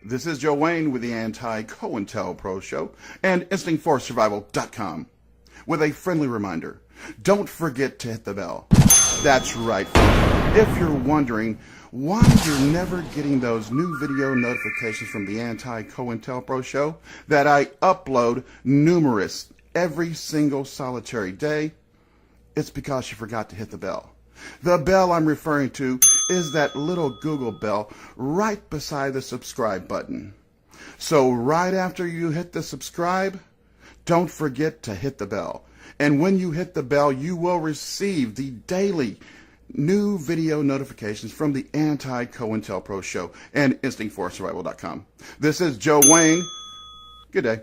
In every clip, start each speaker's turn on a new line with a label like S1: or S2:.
S1: This is Joe Wayne with the Anti-COINTELPRO Show and InstinctForSurvival.com with a friendly reminder. Don't forget to hit the bell. That's right. If you're wondering why you're never getting those new video notifications from the Anti-COINTELPRO Show that I upload numerous every single solitary day, it's because you forgot to hit the bell. The bell I'm referring to is that little Google bell right beside the subscribe button. So right after you hit the subscribe, don't forget to hit the bell. And when you hit the bell, you will receive the daily new video notifications from the Anti-COINTELPRO Show and InstinctForSurvival.com. This is Joe Wayne. Good day.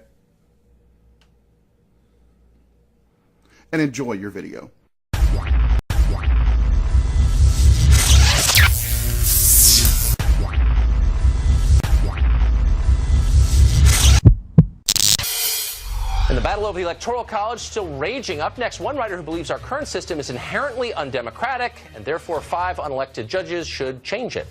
S1: And enjoy your video.
S2: And the battle over the Electoral College still raging. Up next, one writer who believes our current system is inherently undemocratic, and therefore 5 unelected judges should change it.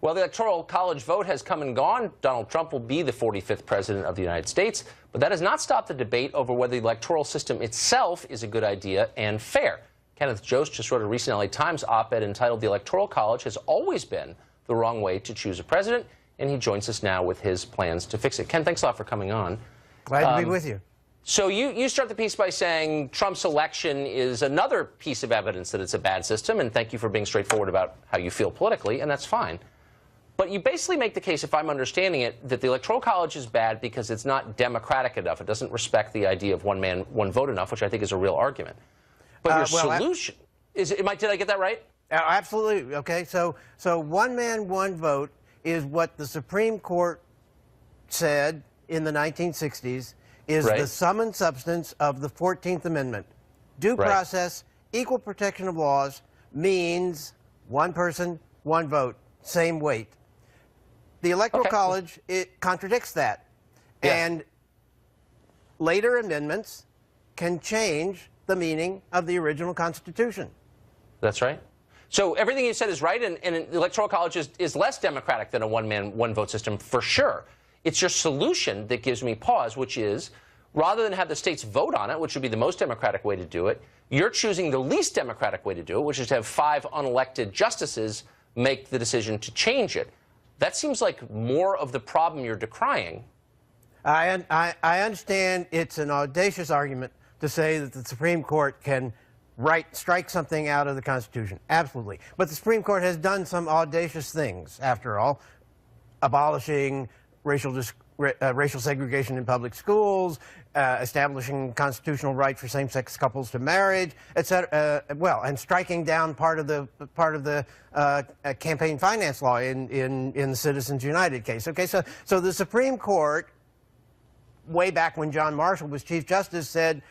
S2: Well, the Electoral College vote has come and gone. Donald Trump will be the 45th president of the United States, but that has not stopped the debate over whether the electoral system itself is a good idea and fair. Kenneth Jost just wrote a recent LA Times op-ed entitled "The Electoral College has always been the wrong way to choose a president," and he joins us now with his plans to fix it. Ken, thanks a lot for coming on.
S3: Glad to be with you.
S2: So you start the piece by saying Trump's election is another piece of evidence that it's a bad system, and thank you for being straightforward about how you feel politically, and that's fine. But you basically make the case, if I'm understanding it, that the Electoral College is bad because it's not democratic enough. It doesn't respect the idea of one man, one vote enough, which I think is a real argument. But your solution is, did I get that right?
S3: Absolutely. Okay. So one man, one vote is what the Supreme Court said in the 1960s is the sum and substance of the 14th Amendment. Due process, equal protection of laws means one person, one vote, same weight. The Electoral College, it contradicts that.
S2: Yeah.
S3: And later amendments can change the meaning of the original Constitution.
S2: That's right. So everything you said is right, and the Electoral College is less democratic than a one-man, one-vote system, for sure. It's your solution that gives me pause, which is, rather than have the states vote on it, which would be the most democratic way to do it, you're choosing the least democratic way to do it, which is to have 5 unelected justices make the decision to change it. That seems like more of the problem you're decrying.
S3: I understand it's an audacious argument to say that the Supreme Court can strike something out of the Constitution. Absolutely. But the Supreme Court has done some audacious things, after all, abolishing racial segregation in public schools, establishing constitutional right for same-sex couples to marriage, etc. And striking down part of the campaign finance law in the Citizens United case. Okay, so the Supreme Court, way back when John Marshall was Chief Justice, said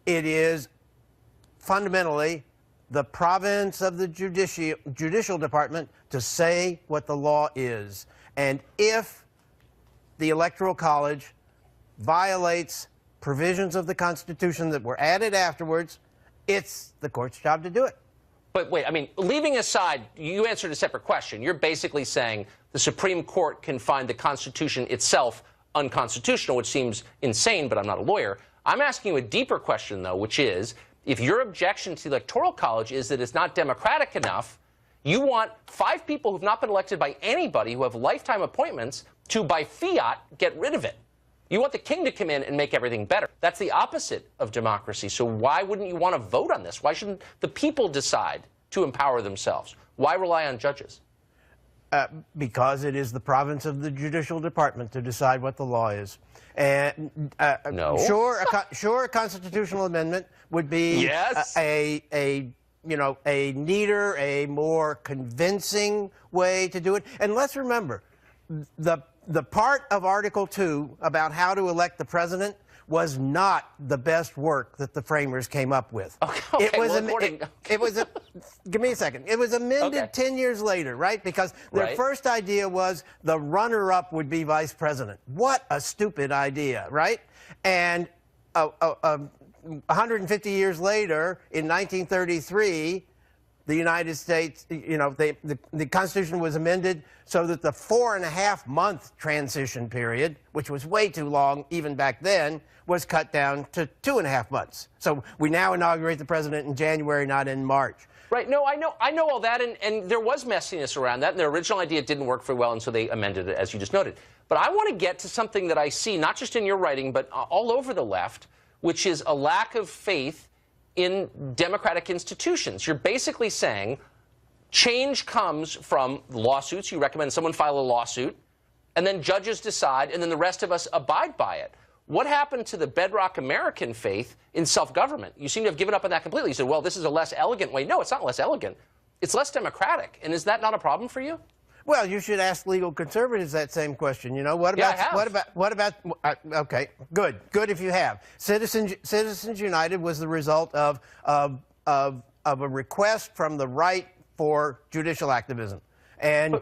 S3: it is fundamentally the province of the judicial department to say what the law is. And if the Electoral College violates provisions of the Constitution that were added afterwards, it's the court's job to do it.
S2: But wait, I mean, leaving aside, you answered a separate question. You're basically saying the Supreme Court can find the Constitution itself unconstitutional, which seems insane, but I'm not a lawyer. I'm asking you a deeper question, though, which is, if your objection to the Electoral College is that it's not democratic enough, you want 5 people who've not been elected by anybody, who have lifetime appointments, to, by fiat, get rid of it. You want the king to come in and make everything better. That's the opposite of democracy. So why wouldn't you want to vote on this? Why shouldn't the people decide to empower themselves? Why rely on judges?
S3: Because it is the province of the judicial department to decide what the law is. And
S2: no.
S3: Sure, a constitutional amendment would be a neater, a more convincing way to do it. And let's remember, the part of Article 2 about how to elect the president was not the best work that the framers came up with.
S2: Okay,
S3: give me a second. It was amended 10 years later, right? Because their first idea was the runner-up would be vice president. What a stupid idea, right? And 150 years later, in 1933, the United States, the Constitution was amended so that the 4.5-month transition period, which was way too long even back then, was cut down to 2.5 months. So we now inaugurate the president in January, not in March.
S2: Right. No, I know all that, and there was messiness around that, and their original idea didn't work very well, and so they amended it, as you just noted. But I want to get to something that I see, not just in your writing, but all over the left, which is a lack of faith in democratic institutions. You're basically saying change comes from lawsuits. You recommend someone file a lawsuit, and then judges decide, and then the rest of us abide by it. What happened to the bedrock American faith in self-government? You seem to have given up on that completely. You said, well, this is a less elegant way. No, it's not less elegant. It's less democratic. And is that not a problem for you?
S3: Well, you should ask legal conservatives that same question. Okay, good if you have. Citizens United was the result of a request from the right for judicial activism. And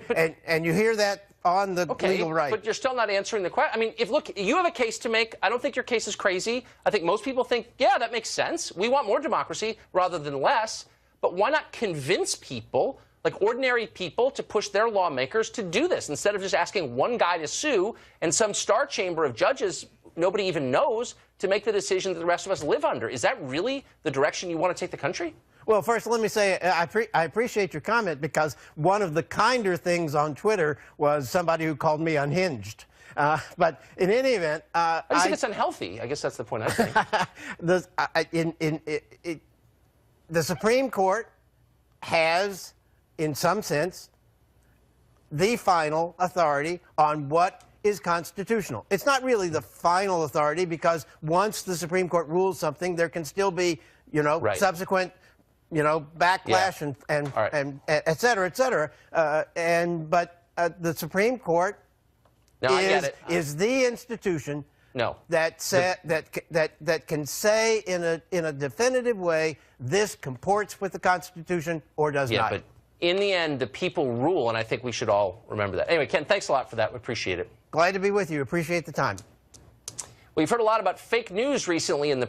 S3: you hear that on the legal right.
S2: But you're still not answering the question. I mean, look, you have a case to make. I don't think your case is crazy. I think most people think, yeah, that makes sense. We want more democracy rather than less. But why not convince people, like ordinary people, to push their lawmakers to do this instead of just asking one guy to sue and some star chamber of judges nobody even knows to make the decision that the rest of us live under? Is that really the direction you want to take the country?
S3: Well, first, let me say I appreciate your comment, because one of the kinder things on Twitter was somebody who called me unhinged. But in any event,
S2: I just think it's unhealthy. I guess that's the point I think.
S3: The Supreme Court has, in some sense, the final authority on what is constitutional. It's not really the final authority, because once the Supreme Court rules something, there can still be, subsequent, backlash and et cetera, et cetera. But the Supreme Court is the institution that can say in a definitive way, this comports with the Constitution or does not.
S2: But in the end, the people rule, and I think we should all remember that. Anyway, Ken, thanks a lot for that. We appreciate it.
S3: Glad to be with you. Appreciate the time.
S2: Well, you've heard a lot about fake news recently in the